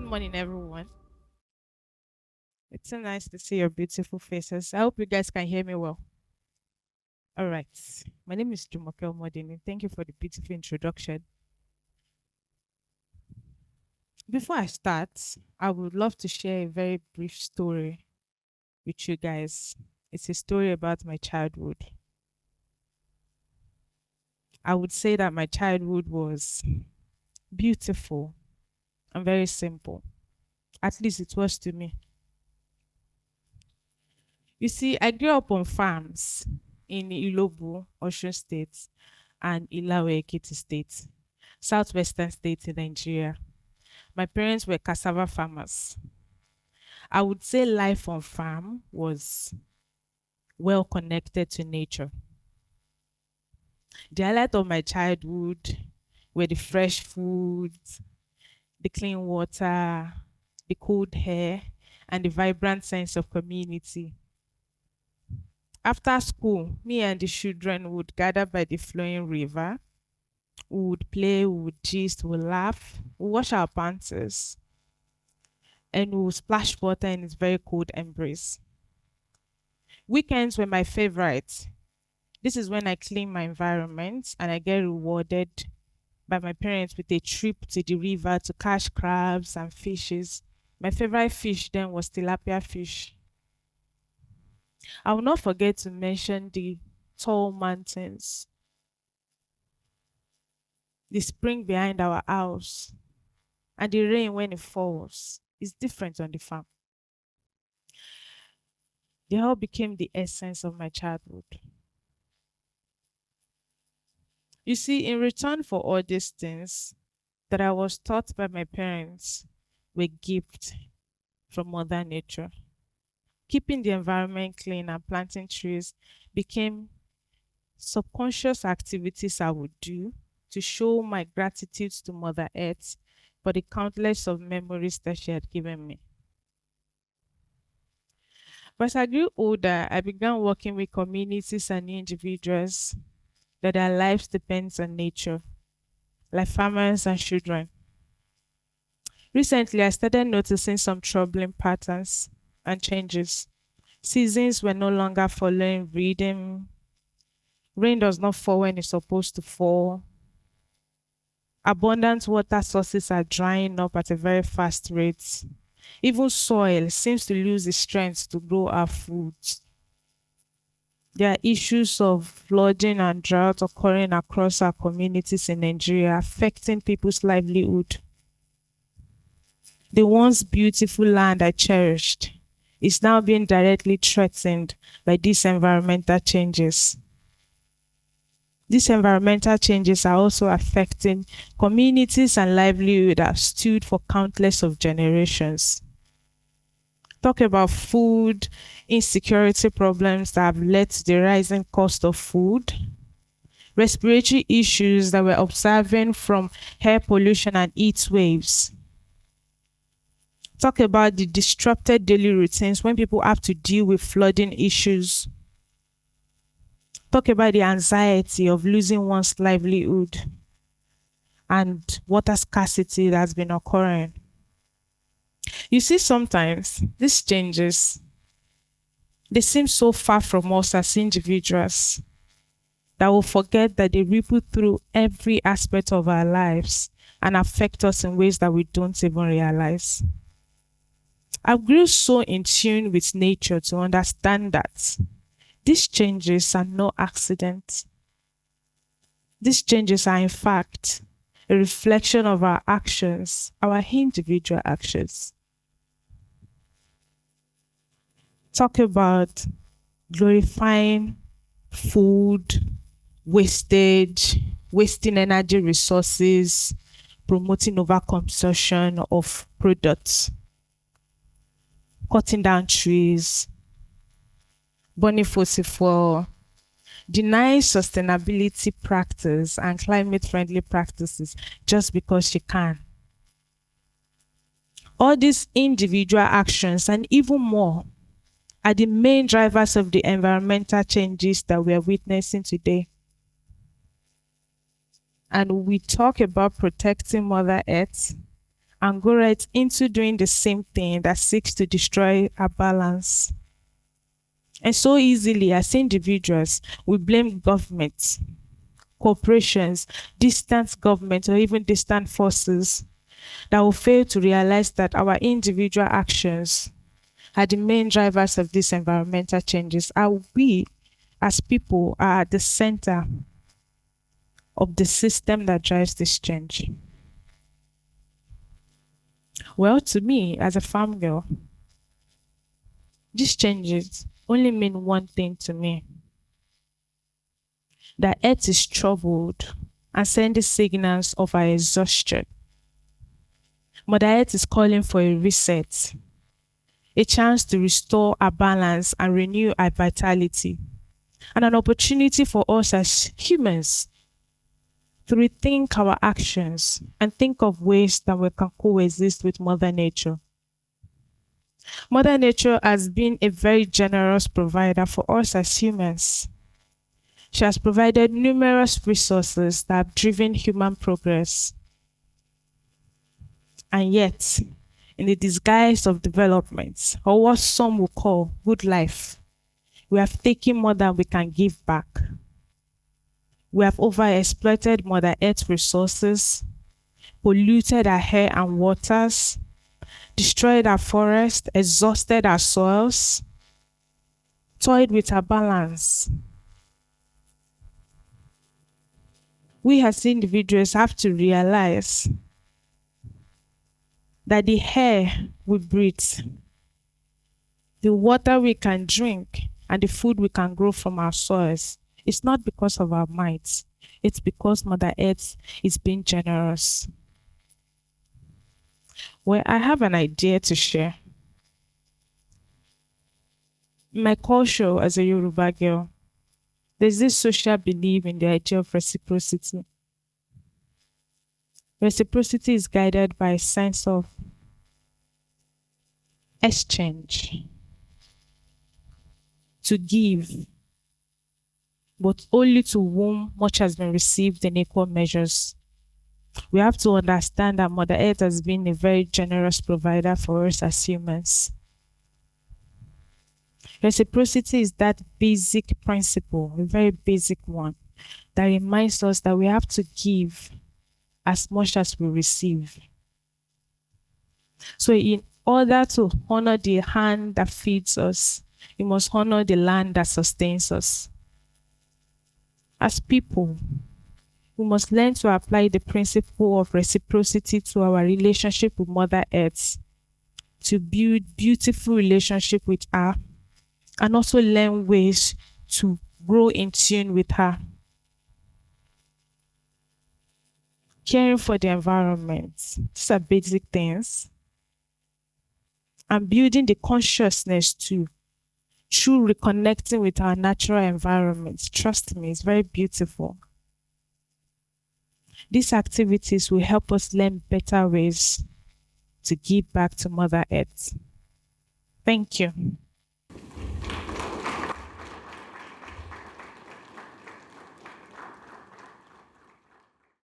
morning, everyone. It's so nice to see your beautiful faces. I hope you guys can hear me well. All right. My name is Jumoke Omodeni. Thank you for the beautiful introduction. Before I start, I would love to share a very brief story with you guys. It's a story about my childhood. I would say that my childhood was beautiful and very simple. At least it was to me. You see, I grew up on farms in Ilobu, Osun State, and Ilawe, Ekiti State, Southwestern State in Nigeria. My parents were cassava farmers. I would say life on farm was well connected to nature. The highlight of my childhood were the fresh food, the clean water, the cold air, and the vibrant sense of community. After school, me and the children would gather by the flowing river. We would play, we would gist, we would laugh, we would wash our panties, and we would splash water in its very cold embrace. Weekends were my favorite. This is when I clean my environment and I get rewarded by my parents with a trip to the river to catch crabs and fishes. My favorite fish then was tilapia fish. I will not forget to mention the tall mountains, the spring behind our house, and the rain when it falls. It's different on the farm. They all became the essence of my childhood. You see, in return for all these things that I was taught by my parents were gifts from Mother Nature. Keeping the environment clean and planting trees became subconscious activities I would do to show my gratitude to Mother Earth for the countless of memories that she had given me. But as I grew older, I began working with communities and individuals that their lives depends on nature, like farmers and children. Recently, I started noticing some troubling patterns and changes. Seasons were no longer following rhythm. Rain does not fall when it's supposed to fall. Abundant water sources are drying up at a very fast rate. Even soil seems to lose its strength to grow our food. There are issues of flooding and drought occurring across our communities in Nigeria, affecting people's livelihood. The once beautiful land I cherished is now being directly threatened by these environmental changes. These environmental changes are also affecting communities and livelihood that have stood for countless of generations. Talk about food insecurity problems that have led to the rising cost of food, respiratory issues that we're observing from air pollution and heat waves. Talk about the disrupted daily routines when people have to deal with flooding issues. Talk about the anxiety of losing one's livelihood and water scarcity that's been occurring. You see, sometimes these changes, they seem so far from us as individuals that we'll forget that they ripple through every aspect of our lives and affect us in ways that we don't even realize. I grew so in tune with nature to understand that these changes are no accident. These changes are, in fact, a reflection of our actions, our individual actions. Talk about glorifying food, wastage, wasting energy resources, promoting overconsumption of products, cutting down trees, burning fossil fuel, denying sustainability practice and climate-friendly practices just because she can. All these individual actions and even more are the main drivers of the environmental changes that we are witnessing today. And we talk about protecting Mother Earth and go right into doing the same thing that seeks to destroy our balance. And so easily, as individuals, we blame governments, corporations, distant governments, or even distant forces that will fail to realize that our individual actions are the main drivers of these environmental changes. Are we, as people, are at the center of the system that drives this change? Well, to me, as a farm girl, these changes only mean one thing to me: that Earth is troubled and sending signals of our exhaustion. Mother Earth is calling for a reset, a chance to restore our balance and renew our vitality, and an opportunity for us as humans to rethink our actions and think of ways that we can coexist with Mother Nature. Mother Nature has been a very generous provider for us as humans. She has provided numerous resources that have driven human progress. And yet, in the disguise of development, or what some will call good life, we have taken more than we can give back. We have overexploited Mother Earth's resources, polluted our air and waters, destroyed our forests, exhausted our soils, toyed with our balance. We as individuals have to realize that the air we breathe, the water we can drink, and the food we can grow from our soils, it's not because of our might. It's because Mother Earth is being generous. Well, I have an idea to share. In my culture as a Yoruba girl, there's this social belief in the idea of reciprocity. Reciprocity is guided by a sense of exchange, to give, but only to whom much has been received in equal measures. We have to understand that Mother Earth has been a very generous provider for us as humans. Reciprocity is that basic principle, a very basic one, that reminds us that we have to give as much as we receive. So in order to honor the hand that feeds us, we must honor the land that sustains us. As people, we must learn to apply the principle of reciprocity to our relationship with Mother Earth, to build beautiful relationship with her, and also learn ways to grow in tune with her. Caring for the environment, these are basic things. And building the consciousness too, through reconnecting with our natural environment. Trust me, it's very beautiful. These activities will help us learn better ways to give back to Mother Earth. Thank you.